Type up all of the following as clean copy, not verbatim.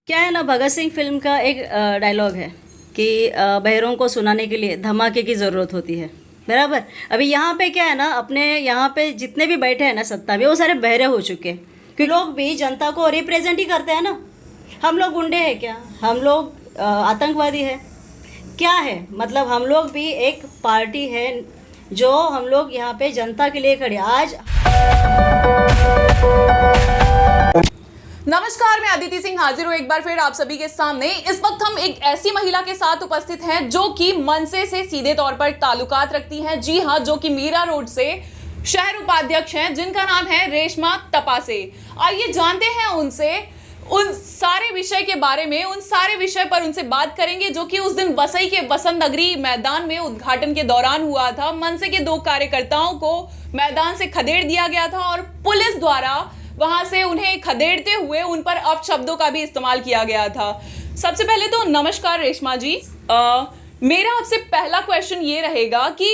क्या है ना, भगत सिंह फिल्म का एक डायलॉग है कि बहरों को सुनाने के लिए धमाके की ज़रूरत होती है। बराबर। अभी यहाँ पे क्या है ना, अपने यहाँ पे जितने भी बैठे हैं ना सत्ता में, वो सारे बहरे हो चुके हैं। क्योंकि लोग भी जनता को रिप्रेजेंट ही करते हैं ना। हम लोग गुंडे हैं क्या? हम लोग आतंकवादी है क्या है? मतलब हम लोग भी एक पार्टी है जो हम लोग यहाँ पे जनता के लिए खड़े आज। नमस्कार, मैं अदिति सिंह हाजिर हूँ एक बार फिर आप सभी के सामने। इस वक्त हम एक ऐसी महिला के साथ उपस्थित हैं जो कि मनसे से सीधे तौर पर ताल्लुकात रखती हैं। जी हाँ, जो कि मीरा रोड से शहर उपाध्यक्ष हैं, जिनका नाम है रेशमा तपासे। आइए जानते हैं उनसे उन सारे विषय के बारे में, उन सारे विषय पर उनसे बात करेंगे जो कि उस दिन वसई के वसंत नगरी मैदान में उद्घाटन के दौरान हुआ था। मनसे के 2 कार्यकर्ताओं को मैदान से खदेड़ दिया गया था और पुलिस द्वारा वहां से उन्हें खदेड़ते हुए उन पर अपशब्दों का भी इस्तेमाल किया गया था। सबसे पहले तो नमस्कार रेशमा जी। मेरा आपसे पहला क्वेश्चन ये रहेगा कि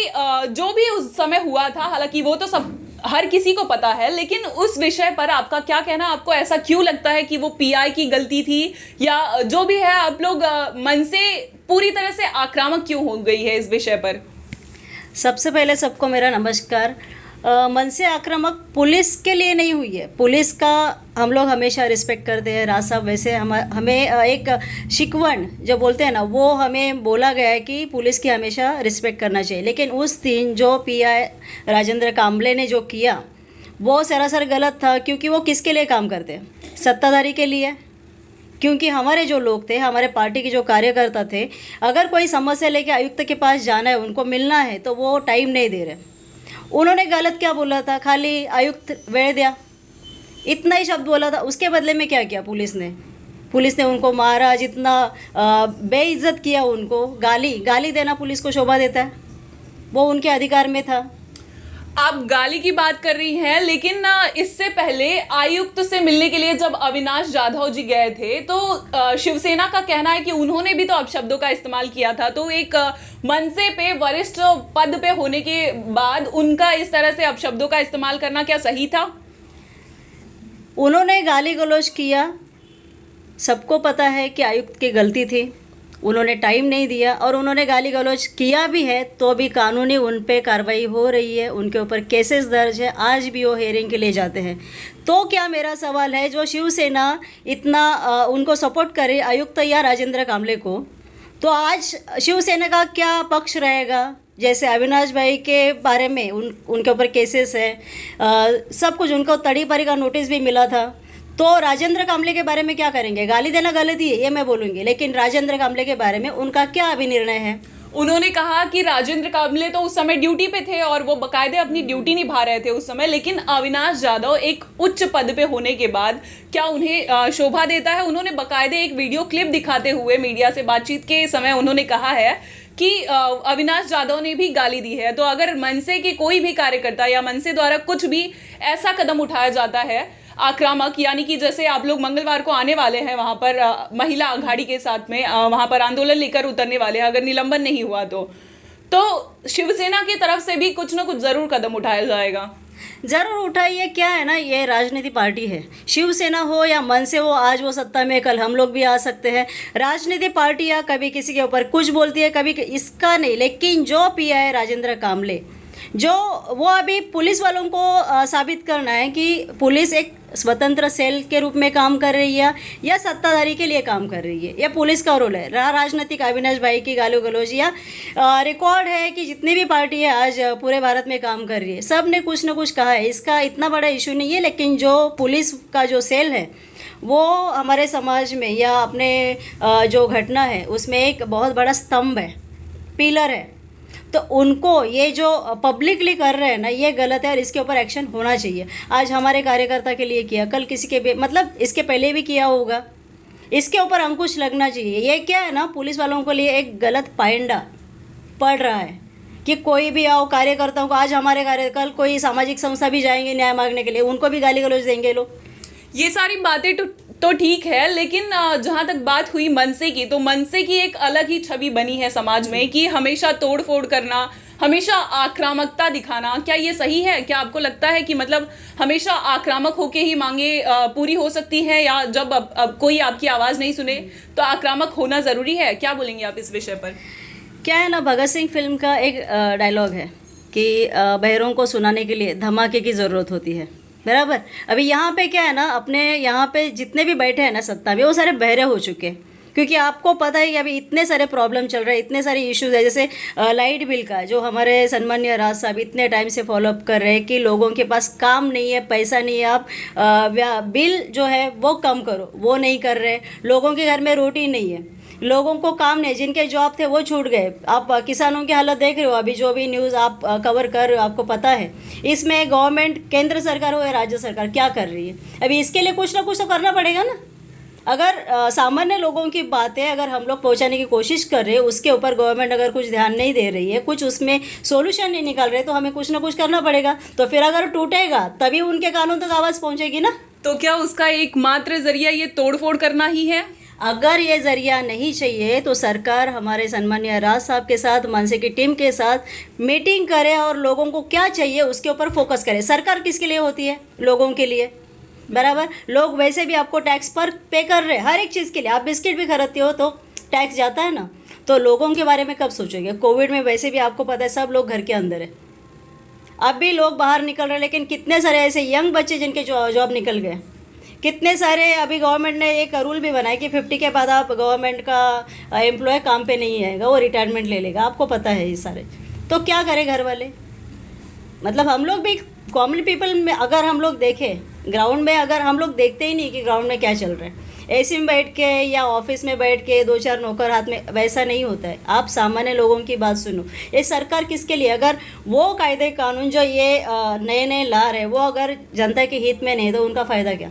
जो भी उस समय हुआ था, हालांकि वो तो सब हर किसी को पता है, लेकिन उस विषय पर आपका क्या कहना? आपको ऐसा क्यों लगता है कि वो पीआई की गलती थी, या जो भी है आप लोग मन से पूरी तरह से आक्रामक क्यों हो गई है इस विषय पर? सबसे पहले सबको मेरा नमस्कार। मन से आक्रामक पुलिस के लिए नहीं हुई है। पुलिस का हम लोग हमेशा रिस्पेक्ट करते हैं। राज साहब वैसे हमें एक शिकवण जो बोलते हैं ना, वो हमें बोला गया है कि पुलिस की हमेशा रिस्पेक्ट करना चाहिए। लेकिन उस दिन जो पीआई राजेंद्र कांबले ने जो किया वो सरासर गलत था। क्योंकि वो किसके लिए काम करते हैं? सत्ताधारी के लिए। क्योंकि हमारे जो लोग थे, हमारे पार्टी के जो कार्यकर्ता थे, अगर कोई समस्या लेके आयुक्त के पास जाना है, उनको मिलना है, तो वो टाइम नहीं दे रहे। उन्होंने गलत क्या बोला था? खाली आयुक्त वेड़ दिया, इतना ही शब्द बोला था। उसके बदले में क्या किया पुलिस ने उनको मारा, जितना बेइज्जत किया उनको। गाली देना पुलिस को शोभा देता है? वो उनके अधिकार में था। आप गाली की बात कर रही हैं, लेकिन इससे पहले आयुक्त से मिलने के लिए जब अविनाश जाधव जी गए थे, तो शिवसेना का कहना है कि उन्होंने भी तो अपशब्दों का इस्तेमाल किया था। तो एक मनसे पे वरिष्ठ पद पे होने के बाद उनका इस तरह से अपशब्दों का इस्तेमाल करना क्या सही था? उन्होंने गाली गलौज किया। सबको पता है कि आयुक्त की गलती थी, उन्होंने टाइम नहीं दिया और उन्होंने गाली गलौज किया भी है, तो भी कानूनी उन पे कार्रवाई हो रही है। उनके ऊपर केसेस दर्ज है, आज भी वो हेयरिंग के लिए जाते हैं। तो क्या मेरा सवाल है, जो शिवसेना इतना उनको सपोर्ट करे, आयुक्त या राजेंद्र कांबले को, तो आज शिवसेना का क्या पक्ष रहेगा? जैसे अविनाश भाई के बारे में उनके ऊपर केसेस है, सब कुछ, उनको तड़ी पड़ी का नोटिस भी मिला था। तो राजेंद्र कांबले के बारे में क्या करेंगे? गाली देना गलती है, ये मैं बोलूँगी, लेकिन राजेंद्र कांबले के बारे में उनका क्या अभी निर्णय है? उन्होंने कहा कि राजेंद्र कांबले तो उस समय ड्यूटी पे थे और वो बकायदे अपनी ड्यूटी निभा रहे थे उस समय, लेकिन अविनाश जाधव एक उच्च पद पे होने के बाद क्या उन्हें शोभा देता है? उन्होंने बकायदे एक वीडियो क्लिप दिखाते हुए मीडिया से बातचीत के समय उन्होंने कहा है कि अविनाश जाधव ने भी गाली दी है। तो अगर मनसे के कोई भी कार्यकर्ता या मनसे द्वारा कुछ भी ऐसा कदम उठाया जाता है आक्रामक, यानी कि जैसे आप लोग मंगलवार को आने वाले हैं वहां पर महिला अघाड़ी के साथ में वहां पर आंदोलन लेकर उतरने वाले हैं, अगर निलंबन नहीं हुआ तो शिवसेना की तरफ से भी कुछ ना कुछ जरूर कदम उठाया जाएगा। जरूर उठाइए। क्या है ना, ये राजनीति पार्टी है, शिवसेना हो या मनसे हो, आज वो सत्ता में, कल हम लोग भी आ सकते हैं। राजनीति पार्टियां कभी किसी के ऊपर कुछ बोलती है, कभी इसका नहीं। लेकिन जो पीआई राजेंद्र कांबले, जो वो अभी पुलिस वालों को साबित करना है कि पुलिस एक स्वतंत्र सेल के रूप में काम कर रही है या सत्ताधारी के लिए काम कर रही है, या पुलिस का रोल है। राजनीतिक अविनाश भाई की गाली गलौज या रिकॉर्ड है कि जितनी भी पार्टी है आज पूरे भारत में काम कर रही है, सब ने कुछ ना कुछ कहा है। इसका इतना बड़ा इशू नहीं है, लेकिन जो पुलिस का जो सेल है वो हमारे समाज में या अपने जो घटना है उसमें एक बहुत बड़ा स्तंभ है, पिलर है। तो उनको ये जो पब्लिकली कर रहे हैं ना, ये गलत है और इसके ऊपर एक्शन होना चाहिए। आज हमारे कार्यकर्ता के लिए किया, कल किसी के भी, मतलब इसके पहले भी किया होगा। इसके ऊपर अंकुश लगना चाहिए। ये क्या है ना, पुलिस वालों के लिए एक गलत पायंडा पड़ रहा है कि कोई भी आओ कार्यकर्ताओं को, आज हमारे कल कोई सामाजिक संस्था भी जाएंगे न्याय मांगने के लिए, उनको भी गाली गलौज देंगे लोग। ये सारी बातें तो तो ठीक है, लेकिन जहाँ तक बात हुई मनसे की, तो मनसे की एक अलग ही छवि बनी है समाज में कि हमेशा तोड़ फोड़ करना, हमेशा आक्रामकता दिखाना। क्या ये सही है? क्या आपको लगता है कि मतलब हमेशा आक्रामक होके ही मांगे पूरी हो सकती है, या जब अब कोई आपकी आवाज़ नहीं सुने तो आक्रामक होना ज़रूरी है? क्या बोलेंगे आप इस विषय पर? क्या है ना, भगत सिंह फिल्म का एक डायलॉग है कि बहरों को सुनाने के लिए धमाके की ज़रूरत होती है, बराबर। अभी यहाँ पे क्या है ना, अपने यहाँ पे जितने भी बैठे हैं ना सत्ता में, वो सारे बहरे हो चुके हैं। क्योंकि आपको पता है कि अभी इतने सारे प्रॉब्लम चल रहे हैं, इतने सारे इश्यूज है। जैसे लाइट बिल का, जो हमारे सन्मान्य राज साहब इतने टाइम से फॉलोअप कर रहे हैं कि लोगों के पास काम नहीं है, पैसा नहीं है, आप बिल जो है वो कम करो, वो नहीं कर रहे। लोगों के घर में रोटी नहीं है, लोगों को काम नहीं, जिनके जॉब थे वो छूट गए। आप किसानों की हालत देख रहे हो, अभी जो भी न्यूज़ आप कवर कर रहे हो आपको पता है। इसमें गवर्नमेंट, केंद्र सरकार हो या राज्य सरकार, क्या कर रही है? अभी इसके लिए कुछ ना कुछ तो करना पड़ेगा ना। अगर सामान्य लोगों की बातें अगर हम लोग पहुंचाने की कोशिश कर रहे हैं, उसके ऊपर गवर्नमेंट अगर कुछ ध्यान नहीं दे रही है, कुछ उसमें सॉल्यूशन नहीं निकाल रहे, तो हमें कुछ ना कुछ करना पड़ेगा। तो फिर अगर टूटेगा तभी उनके कानून तक आवाज़ पहुंचेगी ना। तो क्या उसका एकमात्र जरिया ये तोड़फोड़ करना ही है? अगर ये जरिया नहीं चाहिए तो सरकार हमारे सन्मान्य राज साहब के साथ, मनसे की टीम के साथ मीटिंग करे और लोगों को क्या चाहिए उसके ऊपर फोकस करे। सरकार किसके लिए होती है? लोगों के लिए, बराबर। लोग वैसे भी आपको टैक्स पर पे कर रहे हैं हर एक चीज़ के लिए। आप बिस्किट भी खरीदते हो तो टैक्स जाता है ना। तो लोगों के बारे में कब सोचोगे? कोविड में वैसे भी आपको पता है सब लोग घर के अंदर है, अब भी लोग बाहर निकल रहे हैं, लेकिन कितने सारे ऐसे यंग बच्चे जिनके जॉब निकल गए, कितने सारे। अभी गवर्नमेंट ने एक रूल भी बनाया कि 50 के बाद आप गवर्नमेंट का एम्प्लॉय काम पे नहीं आएगा, वो रिटायरमेंट ले लेगा। आपको पता है ये सारे। तो क्या करें घर वाले? मतलब हम लोग भी कॉमन पीपल में अगर हम लोग देखें ग्राउंड में, अगर हम लोग देखते ही नहीं कि ग्राउंड में क्या चल रहा है, एसी में बैठ के या ऑफिस में बैठ के 2-4 नौकर हाथ में, वैसा नहीं होता है। आप सामान्य लोगों की बात सुनो। ये सरकार किसके लिए? अगर वो कायदे कानून जो ये नए नए ला रहे वो अगर जनता के हित में नहीं, तो उनका फ़ायदा क्या?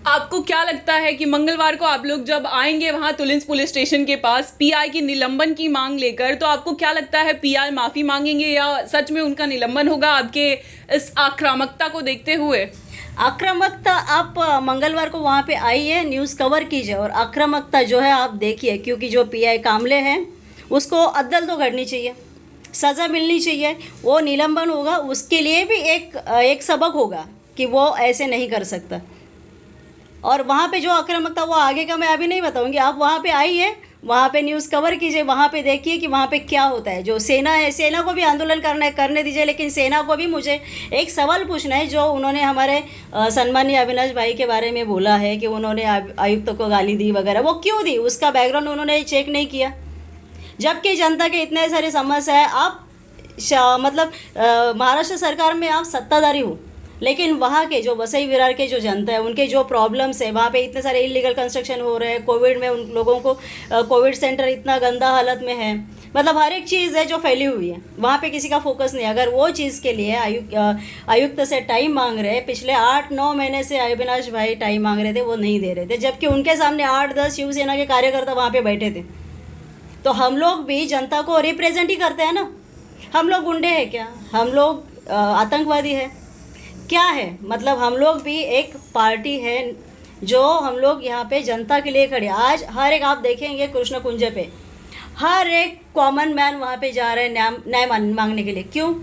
आपको क्या लगता है कि मंगलवार को आप लोग जब आएंगे वहां तुलिंस पुलिस स्टेशन के पास पीआई की निलंबन की मांग लेकर, तो आपको क्या लगता है पीआई माफी मांगेंगे या सच में उनका निलंबन होगा आपके इस आक्रामकता को देखते हुए? आक्रामकता, आप मंगलवार को वहाँ पे आइए, न्यूज़ कवर कीजिए और आक्रामकता जो है आप देखिए। क्योंकि जो पीआई कामले हैं उसको अद्दल तो करनी चाहिए, सज़ा मिलनी चाहिए। वो निलंबन होगा, उसके लिए भी एक सबक होगा कि वो ऐसे नहीं कर सकता। और वहाँ पे जो आक्रामकता वो आगे का मैं अभी नहीं बताऊँगी। आप वहाँ पे आइए, वहाँ पे न्यूज़ कवर कीजिए, वहाँ पे देखिए कि वहाँ पे क्या होता है। जो सेना है, सेना को भी आंदोलन करने दीजिए, लेकिन सेना को भी मुझे एक सवाल पूछना है। जो उन्होंने हमारे सन्माननीय अविनाश भाई के बारे में बोला है कि उन्होंने आयुक्त को गाली दी वगैरह, वो क्यों दी? उसका बैकग्राउंड उन्होंने चेक नहीं किया। जबकि जनता के इतने सारे समस्या है। आप मतलब महाराष्ट्र सरकार में आप सत्ताधारी हो, लेकिन वहाँ के जो वसई विरार के जो जनता है, उनके जो प्रॉब्लम्स है, वहाँ पे इतने सारे इलीगल कंस्ट्रक्शन हो रहे हैं। कोविड में उन लोगों को कोविड सेंटर इतना गंदा हालत में है। मतलब हर एक चीज़ है जो फैली हुई है, वहाँ पे किसी का फोकस नहीं। अगर वो चीज़ के लिए आयुक्त से टाइम मांग रहे हैं, पिछले 8-9 महीने से अविनाश भाई टाइम मांग रहे थे, वो नहीं दे रहे थे। जबकि उनके सामने 8-10 शिवसेना के कार्यकर्ता वहाँ पर बैठे थे। तो हम लोग भी जनता को रिप्रेजेंट ही करते हैं ना। हम लोग गुंडे हैं क्या? हम लोग आतंकवादी है क्या है? मतलब हम लोग भी एक पार्टी है जो हम लोग यहाँ पे जनता के लिए खड़े। आज हर एक आप देखेंगे कृष्ण कुंज पे हर एक कॉमन मैन वहाँ पे जा रहे हैं न्याय मांगने के लिए। क्यों?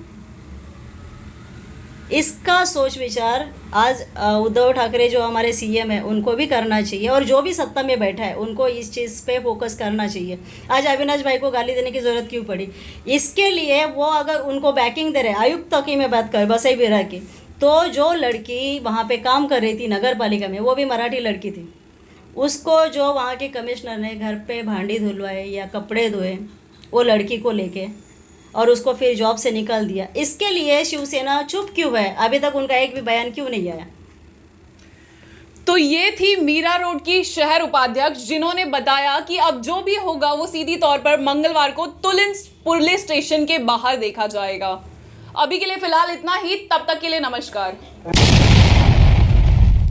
इसका सोच विचार आज उद्धव ठाकरे जो हमारे सीएम है उनको भी करना चाहिए, और जो भी सत्ता में बैठा है उनको इस चीज़ पे फोकस करना चाहिए। आज अविनाश भाई को गाली देने की ज़रूरत क्यों पड़ी? इसके लिए वो अगर उनको बैकिंग दे रहे, आयुक्त की मैं बात कर बसई विरार की, तो जो लड़की वहाँ पे काम कर रही थी नगर पालिका में, वो भी मराठी लड़की थी, उसको जो वहाँ के कमिश्नर ने घर पे भांडी धुलवाए या कपड़े धोए वो लड़की को लेके, और उसको फिर जॉब से निकाल दिया। इसके लिए शिवसेना चुप क्यों है? अभी तक उनका एक भी बयान क्यों नहीं आया? तो ये थी मीरा रोड की शहर उपाध्यक्ष, जिन्होंने बताया कि अब जो भी होगा वो सीधी तौर पर मंगलवार को तुलिंस पुलिस स्टेशन के बाहर देखा जाएगा। अभी के लिए फिलहाल इतना ही, तब तक के लिए नमस्कार।